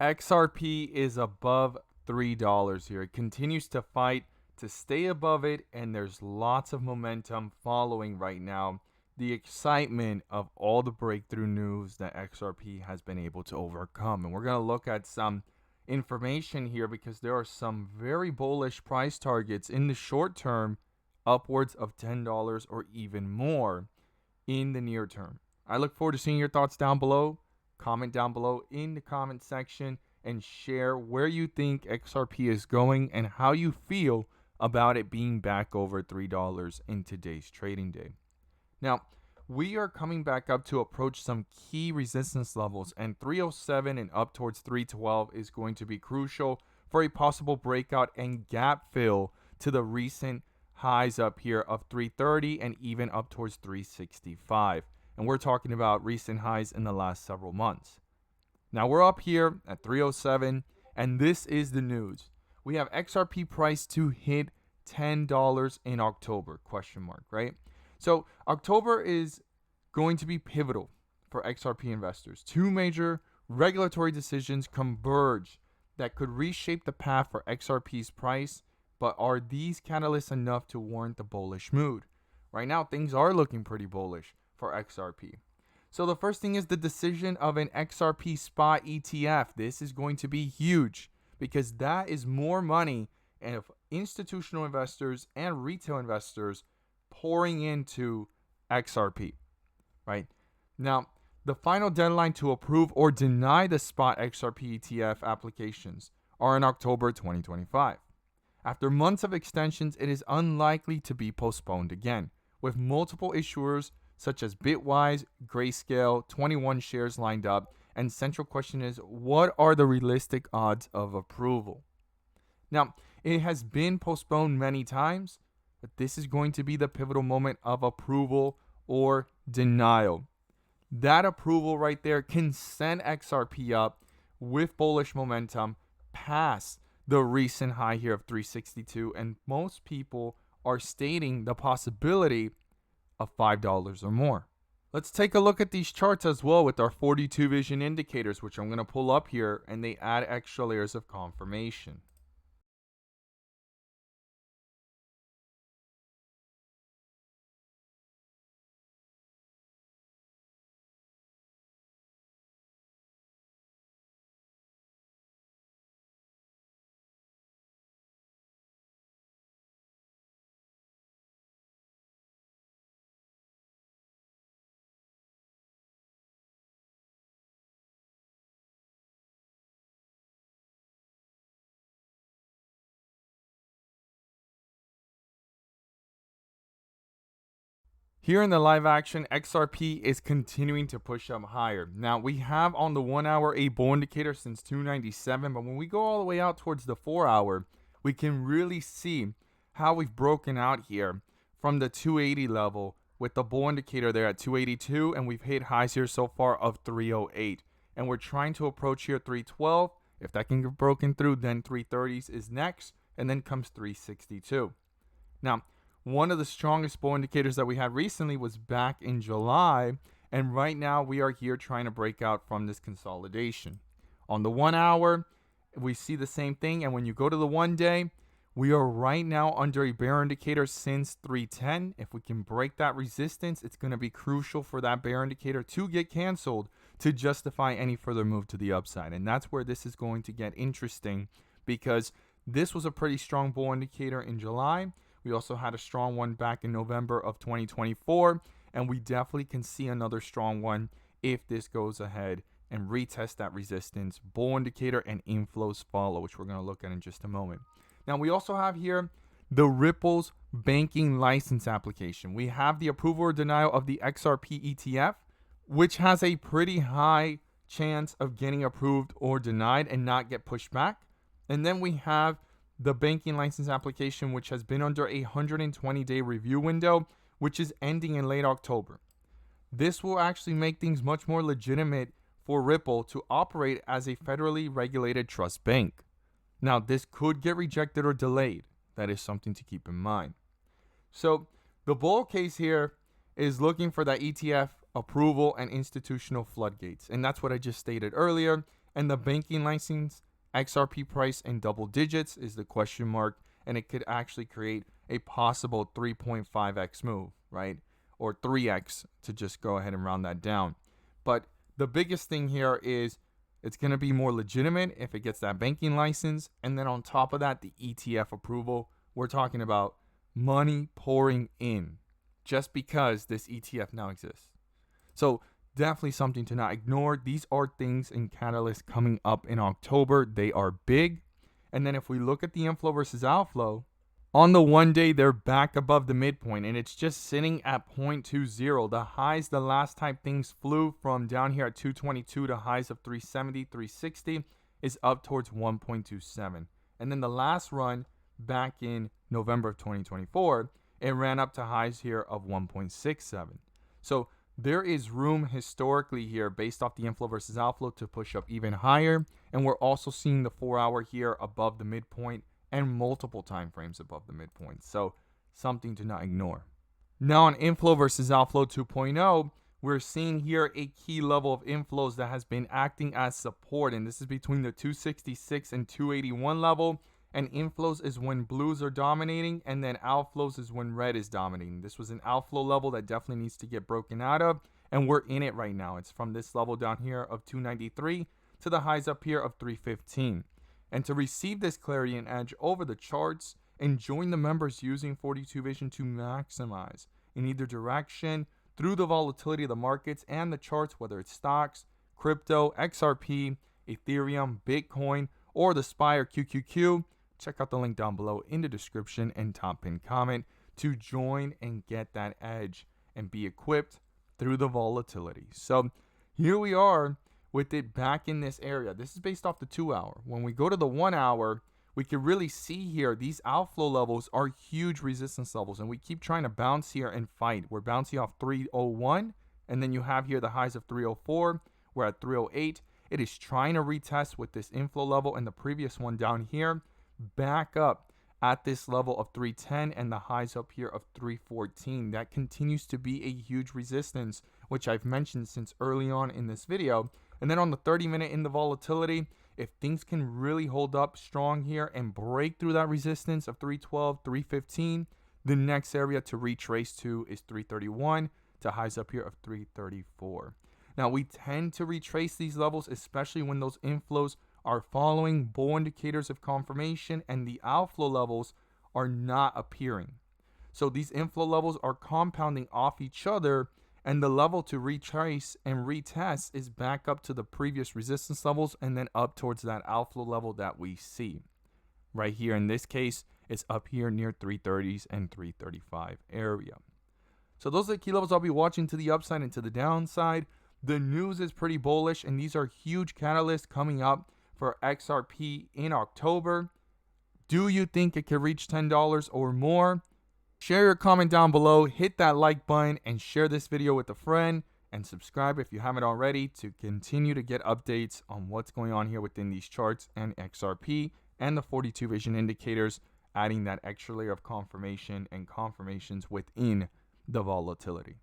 XRP is above $3 here. It continues to fight to stay above it, and there's lots of momentum following right now the excitement of all the breakthrough news that XRP has been able to overcome. And we're going to look at some information here because there are some very bullish price targets in the short term, upwards of $10 or even more in the near term. I look forward to seeing your thoughts down below. Comment down below in the comment section and share where you think XRP is going and how you feel about it being back over $3 in today's trading day. Now, we are coming back up to approach some key resistance levels, and 307 and up towards 312 is going to be crucial for a possible breakout and gap fill to the recent highs up here of 330 and even up towards 365. And we're talking about recent highs in the last several months. Now we're up here at 307, and this is the news. We have XRP price to hit $10 in October, question mark, right? So October is going to be pivotal for XRP investors. Two major regulatory decisions converge that could reshape the path for XRP's price, but are these catalysts enough to warrant the bullish mood? Right now, things are looking pretty bullish for XRP. So the first thing is the decision of an XRP spot ETF. This is going to be huge because that is more money of institutional investors and retail investors pouring into XRP, right? Now, the final deadline to approve or deny the spot XRP ETF applications are in October 2025. After months of extensions, it is unlikely to be postponed again, with multiple issuers such as Bitwise, Grayscale, 21 shares lined up, and central question is, what are the realistic odds of approval? Now, it has been postponed many times, but this is going to be the pivotal moment of approval or denial. That approval right there can send XRP up with bullish momentum past the recent high here of 362, and most people are stating the possibility of $5 or more. Let's take a look at these charts as well with our 42 vision indicators, which I'm going to pull up here, and they add extra layers of confirmation. Here in the live action, XRP is continuing to push up higher. Now, we have on the 1 hour a bull indicator since 297, but when we go all the way out towards the 4 hour, we can really see how we've broken out here from the 280 level with the bull indicator there at 282, and we've hit highs here so far of 308. And we're trying to approach here 312. If that can get broken through, then 330s is next, and then comes 362. Now, one of the strongest bull indicators that we had recently was back in July, and right now we are here trying to break out from this consolidation. On the 1 hour, we see the same thing, and when you go to the 1 day, we are right now under a bear indicator since 310. If we can break that resistance, it's going to be crucial for that bear indicator to get canceled to justify any further move to the upside. And that's where this is going to get interesting, because this was a pretty strong bull indicator in July. We also had a strong one back in November of 2024, and we definitely can see another strong one if this goes ahead and retest that resistance. Bull indicator and inflows follow, which we're going to look at in just a moment. Now, we also have here the Ripple's banking license application. We have the approval or denial of the XRP ETF, which has a pretty high chance of getting approved or denied and not get pushed back. And then we have the banking license application, which has been under a 120-day review window, which is ending in late October. This will actually make things much more legitimate for Ripple to operate as a federally regulated trust bank. Now, this could get rejected or delayed. That is something to keep in mind. So the bull case here is looking for that ETF approval and institutional floodgates. And that's what I just stated earlier. And the banking license, XRP price in double digits is the question mark, and it could actually create a possible 3.5x move, right? Or 3x to just go ahead and round that down. But the biggest thing here is it's going to be more legitimate if it gets that banking license. And then on top of that, the ETF approval. We're talking about money pouring in just because this ETF now exists. So definitely something to not ignore. These are things and catalysts coming up in October. They are big. And then if we look at the inflow versus outflow, on the 1 day, they're back above the midpoint, and it's just sitting at 0.20. The highs, the last time things flew from down here at 222 to highs of 370, 360 is up towards 1.27. And then the last run back in November of 2024, it ran up to highs here of 1.67. So there is room historically here based off the inflow versus outflow to push up even higher. And we're also seeing the 4-hour here above the midpoint and multiple time frames above the midpoint. So something to not ignore. Now on inflow versus outflow 2.0, we're seeing here a key level of inflows that has been acting as support. And this is between the 266 and 281 level. And inflows is when blues are dominating, and then outflows is when red is dominating. This was an outflow level that definitely needs to get broken out of, and we're in it right now. It's from this level down here of 293 to the highs up here of 315. And to receive this clarity and edge over the charts, and join the members using 42 Vision to maximize in either direction through the volatility of the markets and the charts, whether it's stocks, crypto, XRP, Ethereum, Bitcoin, or the SPY or QQQ. Check out the link down below in the description and top pinned comment to join and get that edge and be equipped through the volatility. So here we are with it back in this area. This is based off the 2-hour. When we go to the 1 hour, we can really see here these outflow levels are huge resistance levels, and we keep trying to bounce here and fight. We're bouncing off 301, and then you have here the highs of 304. We're at 308. It is trying to retest with this inflow level and the previous one down here back up at this level of 310 and the highs up here of 314. That continues to be a huge resistance, which I've mentioned since early on in this video. And then on the 30-minute in the volatility, if things can really hold up strong here and break through that resistance of 312, 315, the next area to retrace to is 331 to highs up here of 334. Now, we tend to retrace these levels, especially when those inflows are following bull indicators of confirmation and the outflow levels are not appearing. So these inflow levels are compounding off each other, and the level to retrace and retest is back up to the previous resistance levels and then up towards that outflow level that we see. Right here in this case, it's up here near 330s and 335 area. So those are the key levels I'll be watching to the upside and to the downside. The news is pretty bullish, and these are huge catalysts coming up for XRP in October. Do you think it could reach $10 or more? Share your comment down below, hit that like button, and share this video with a friend, and subscribe if you haven't already to continue to get updates on what's going on here within these charts and XRP and the 42 Vision indicators, adding that extra layer of confirmation and confirmations within the volatility.